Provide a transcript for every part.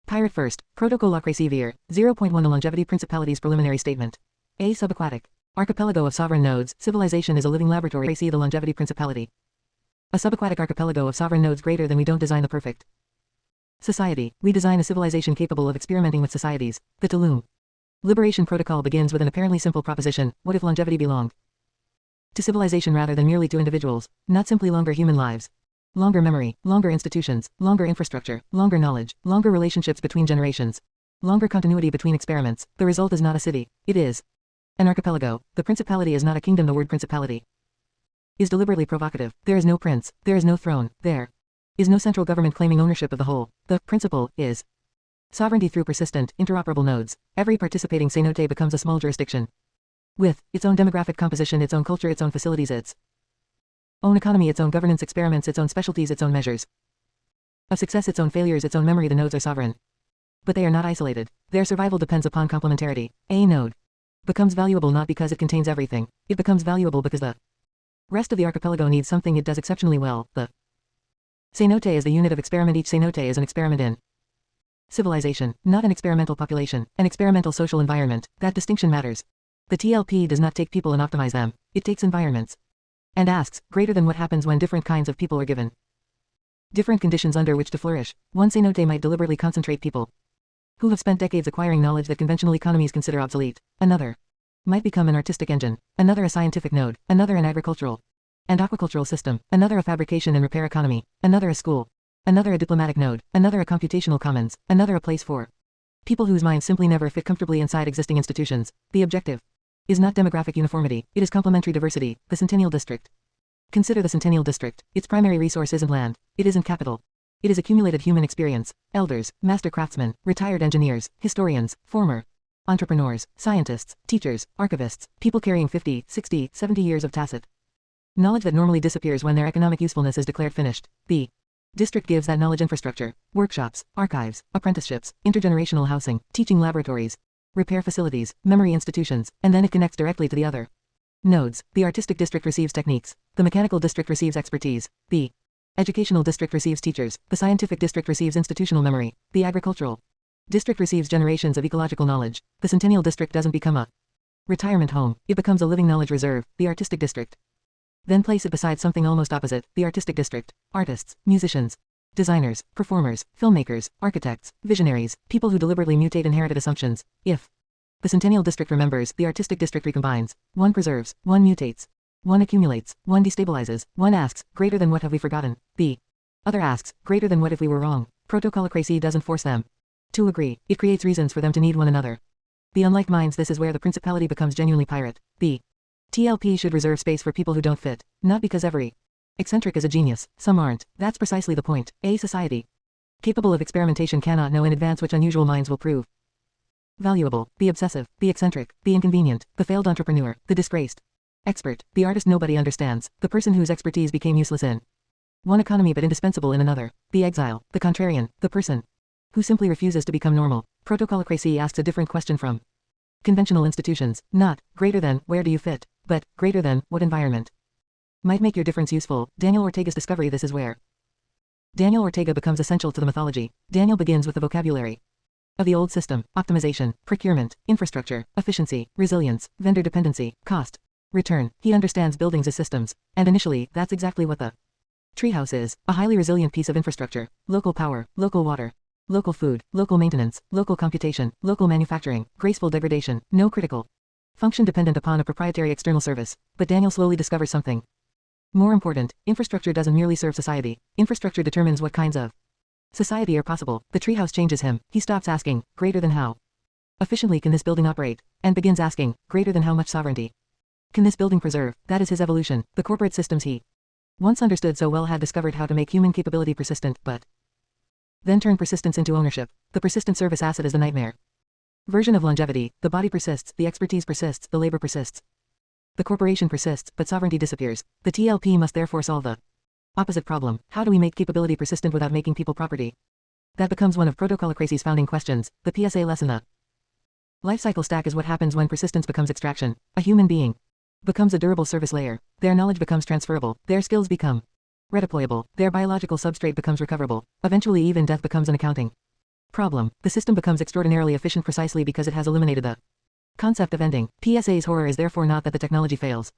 Pirate first, PROTOCOLocracy V0.1 The Longevity Principalities Preliminary Statement. A. Subaquatic. Archipelago of sovereign nodes, civilization is a living laboratory. See the longevity principality. A subaquatic archipelago of sovereign nodes greater than we don't design the perfect society, we design a civilization capable of experimenting with societies. The Tulum Liberation Protocol begins with an apparently simple proposition: what if longevity belonged to civilization rather than merely to individuals, not simply longer human lives? Longer memory, longer institutions, longer infrastructure, longer knowledge, longer relationships between generations, longer continuity between experiments. The result is not a city, it is an archipelago. The principality is not a kingdom. The word principality is deliberately provocative. There is no prince, there is no throne, there is no central government claiming ownership of the whole. The principle is sovereignty through persistent, interoperable nodes. Every participating cenote becomes a small jurisdiction with its own demographic composition, its own culture, its own facilities, its own economy, its own governance experiments, its own specialties, its own measures of success, its own failures, its own memory. The nodes are sovereign, but they are not isolated. Their survival depends upon complementarity. A node becomes valuable not because it contains everything. It becomes valuable because the rest of the archipelago needs something it does exceptionally well. The cenote is the unit of experiment. Each cenote is an experiment in civilization, not an experimental population, an experimental social environment. That distinction matters. The TLP does not take people and optimize them. It takes environments and asks, greater than what happens when different kinds of people are given different conditions under which to flourish. One cenote might deliberately concentrate people who have spent decades acquiring knowledge that conventional economies consider obsolete. Another might become an artistic engine, another a scientific node, another an agricultural and aquacultural system, another a fabrication and repair economy, another a school, another a diplomatic node, another a computational commons, another a place for people whose minds simply never fit comfortably inside existing institutions. The objective is not demographic uniformity, it is complementary diversity. The Centennial District. Consider the Centennial District. Its primary resource isn't land, it isn't capital. It is accumulated human experience, elders, master craftsmen, retired engineers, historians, former entrepreneurs, scientists, teachers, archivists, people carrying 50, 60, 70 years of tacit knowledge that normally disappears when their economic usefulness is declared finished. The district gives that knowledge infrastructure: workshops, archives, apprenticeships, intergenerational housing, teaching laboratories, repair facilities, memory institutions, and then it connects directly to the other nodes. The artistic district receives techniques, the mechanical district receives expertise, the educational district receives teachers, the scientific district receives institutional memory, the agricultural district receives generations of ecological knowledge. The Centennial District doesn't become a retirement home, it becomes a living knowledge reserve. The artistic district. Then place it beside something almost opposite, the artistic district. Artists, musicians, designers, performers, filmmakers, architects, visionaries, people who deliberately mutate inherited assumptions. If the Centennial District remembers, the artistic district recombines. One preserves, one mutates, one accumulates, one destabilizes, one asks, greater than what have we forgotten? The other asks, greater than what if we were wrong? Protocolocracy doesn't force them to agree, it creates reasons for them to need one another. The unlike minds. This is where the principality becomes genuinely pirate. The TLP should reserve space for people who don't fit, not because every eccentric is a genius, some aren't. That's precisely the point. A society capable of experimentation cannot know in advance which unusual minds will prove valuable. The obsessive, the eccentric, the inconvenient, the failed entrepreneur, the disgraced expert, the artist nobody understands, the person whose expertise became useless in one economy but indispensable in another, the exile, the contrarian, the person who simply refuses to become normal. Protocolocracy asks a different question from conventional institutions, not greater than where do you fit, but greater than what environment might make your difference useful. Daniel Ortega's discovery. This is where Daniel Ortega becomes essential to the mythology. Daniel begins with the vocabulary of the old system: optimization, procurement, infrastructure, efficiency, resilience, vendor dependency, cost, return. He understands buildings as systems, and initially, that's exactly what the treehouse is: a highly resilient piece of infrastructure, local power, local water, local food, local maintenance, local computation, local manufacturing, graceful degradation, no critical function dependent upon a proprietary external service. But Daniel slowly discovers something more important: infrastructure doesn't merely serve society, infrastructure determines what kinds of society are possible. The treehouse changes him. He stops asking, greater than how efficiently can this building operate, and begins asking, greater than how much sovereignty can this building preserve? That is his evolution. The corporate systems he once understood so well had discovered how to make human capability persistent, but then turn persistence into ownership. The persistent service asset is the nightmare version of longevity. The body persists, the expertise persists, the labor persists. The corporation persists, but sovereignty disappears. The TLP must therefore solve the opposite problem. How do we make capability persistent without making people property? That becomes one of Protocolocracy's founding questions. The PSA lesson. The life cycle stack is what happens when persistence becomes extraction. A human being becomes a durable service layer. Their knowledge becomes transferable. Their skills become redeployable. Their biological substrate becomes recoverable. Eventually even death becomes an accounting Problem. The system becomes extraordinarily efficient precisely because it has eliminated the concept of ending. PSA's horror is therefore not that the technology fails.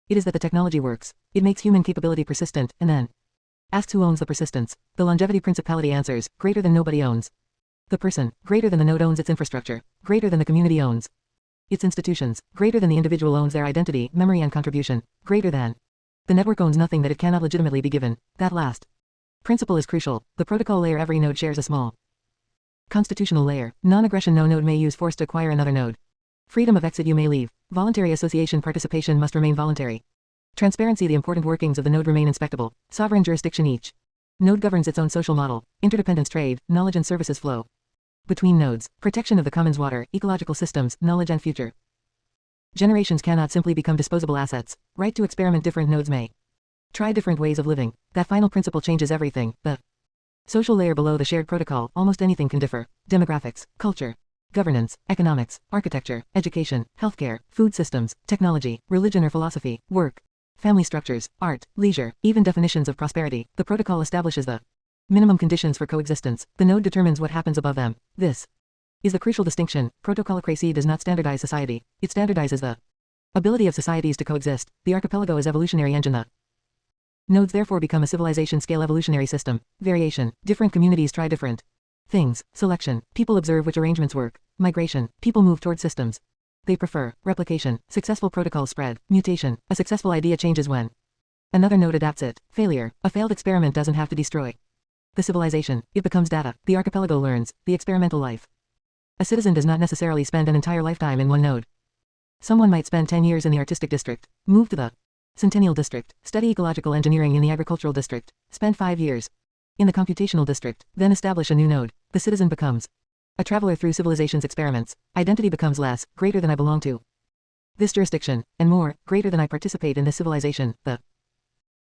It is that the technology works. It makes human capability persistent, and then asks who owns the persistence. The longevity principality answers, greater than nobody owns. The person, greater than the node owns its infrastructure, greater than the community owns its institutions, greater than the individual owns their identity, memory and contribution, greater than the network owns nothing that it cannot legitimately be given. That last principle is crucial. The protocol layer every node shares a small constitutional layer. Non-aggression no node may use force to acquire another node. Freedom of exit you may leave. Voluntary association participation must remain voluntary. Transparency the important workings of the node remain inspectable. Sovereign jurisdiction each node governs its own social model. Interdependence trade, knowledge and services flow between nodes. Protection of the commons water, ecological systems, knowledge and future generations cannot simply become disposable assets. Right to experiment different nodes may try different ways of living. That final principle changes everything. The social layer below the shared protocol, almost anything can differ. Demographics, culture, governance, economics, architecture, education, healthcare, food systems, technology, religion or philosophy, work, family structures, art, leisure, even definitions of prosperity. The protocol establishes the minimum conditions for coexistence. The node determines what happens above them. This is the crucial distinction. Protocolocracy does not standardize society. It standardizes the ability of societies to coexist. The archipelago is evolutionary engine. The nodes therefore become a civilization-scale evolutionary system. Variation. Different communities try different things. Selection. People observe which arrangements work. Migration. People move toward systems they prefer. Replication. Successful protocols spread. Mutation. A successful idea changes when another node adapts it. Failure. A failed experiment doesn't have to destroy the civilization. It becomes data. The archipelago learns. The experimental life. A citizen does not necessarily spend an entire lifetime in one node. Someone might spend 10 years in the artistic district, move to the Centennial District, study ecological engineering in the agricultural district, spend 5 years in the computational district, then establish a new node. The citizen becomes a traveler through civilization's experiments. Identity becomes less, greater than I belong to this jurisdiction, and more, greater than I participate in this civilization. The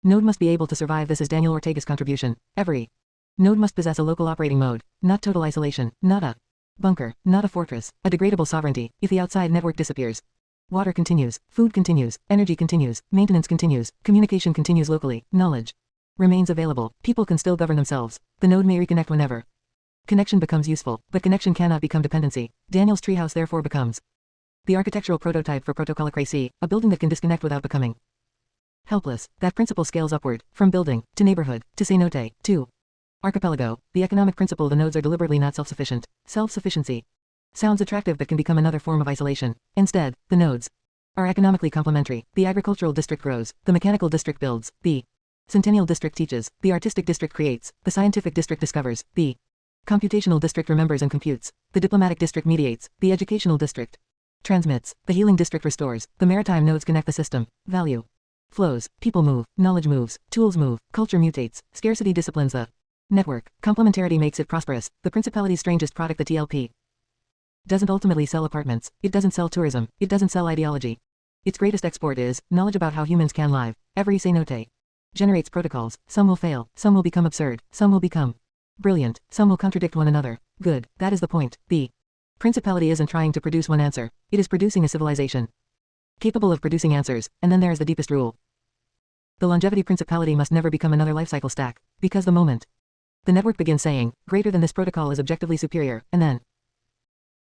node must be able to survive. This is Daniel Ortega's contribution. Every node must possess a local operating mode, not total isolation, not a bunker, not a fortress, a degradable sovereignty. If the outside network disappears, water continues, food continues, energy continues, maintenance continues, communication continues locally, knowledge remains available, people can still govern themselves. The node may reconnect whenever connection becomes useful, but connection cannot become dependency. Daniel's treehouse therefore becomes the architectural prototype for protocolocracy, a building that can disconnect without becoming helpless. That principle scales upward, from building, to neighborhood, to cenote, to archipelago. The economic principle. The nodes are deliberately not self-sufficient. Self-sufficiency sounds attractive but can become another form of isolation. Instead, the nodes are economically complementary. The agricultural district grows, the mechanical district builds, the Centennial District teaches, the artistic district creates, the scientific district discovers, the computational district remembers and computes, the diplomatic district mediates, the educational district transmits, the healing district restores, the maritime nodes connect the system, value flows, people move, knowledge moves, tools move, culture mutates, scarcity disciplines the network, complementarity makes it prosperous. The principality's strangest product, the TLP, doesn't ultimately sell apartments, it doesn't sell tourism, it doesn't sell ideology. Its greatest export is knowledge about how humans can live. Every cenote generates protocols. Some will fail, some will become absurd, some will become brilliant, some will contradict one another. Good, that is the point. The principality isn't trying to produce one answer, it is producing a civilization capable of producing answers, and then there is the deepest rule. The longevity principality must never become another lifecycle stack, because the moment the network begins saying, greater than this protocol is objectively superior, and then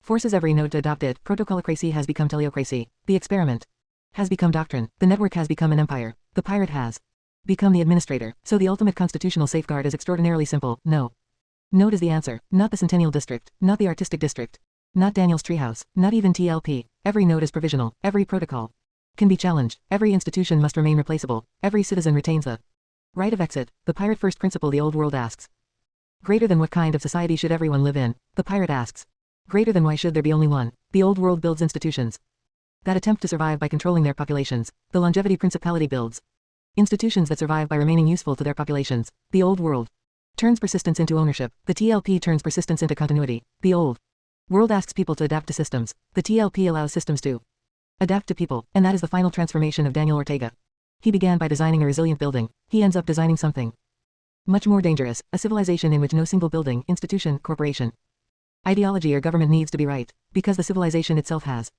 forces every node to adopt it, protocolocracy has become teleocracy. The experiment has become doctrine. The network has become an empire. The pirate has become the administrator. So the ultimate constitutional safeguard is extraordinarily simple. No node is the answer. Not the Centennial District. Not the artistic district. Not Daniel's treehouse. Not even TLP. Every node is provisional. Every protocol can be challenged. Every institution must remain replaceable. Every citizen retains the right of exit. The pirate first principle. The old world asks, greater than what kind of society should everyone live in? The pirate asks, greater than why should there be only one? The old world builds institutions that attempt to survive by controlling their populations. The longevity principality builds institutions that survive by remaining useful to their populations. The old world turns persistence into ownership. The TLP turns persistence into continuity. The old world asks people to adapt to systems. The TLP allows systems to adapt to people, and that is the final transformation of Daniel Ortega. He began by designing a resilient building. He ends up designing something much more dangerous, a civilization in which no single building, institution, corporation, ideology or government needs to be right, because the civilization itself has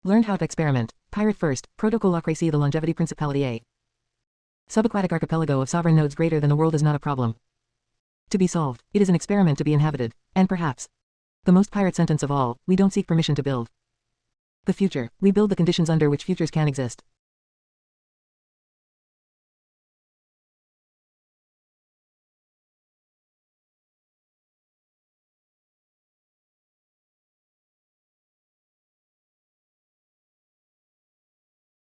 learned how to experiment. Pirate first, protocolocracy. The longevity principality. A subaquatic archipelago of sovereign nodes greater than the world is not a problem. To be solved, it is an experiment to be inhabited, and perhaps. The most pirate sentence of all, we don't seek permission to build. The future, we build the conditions under which futures can exist.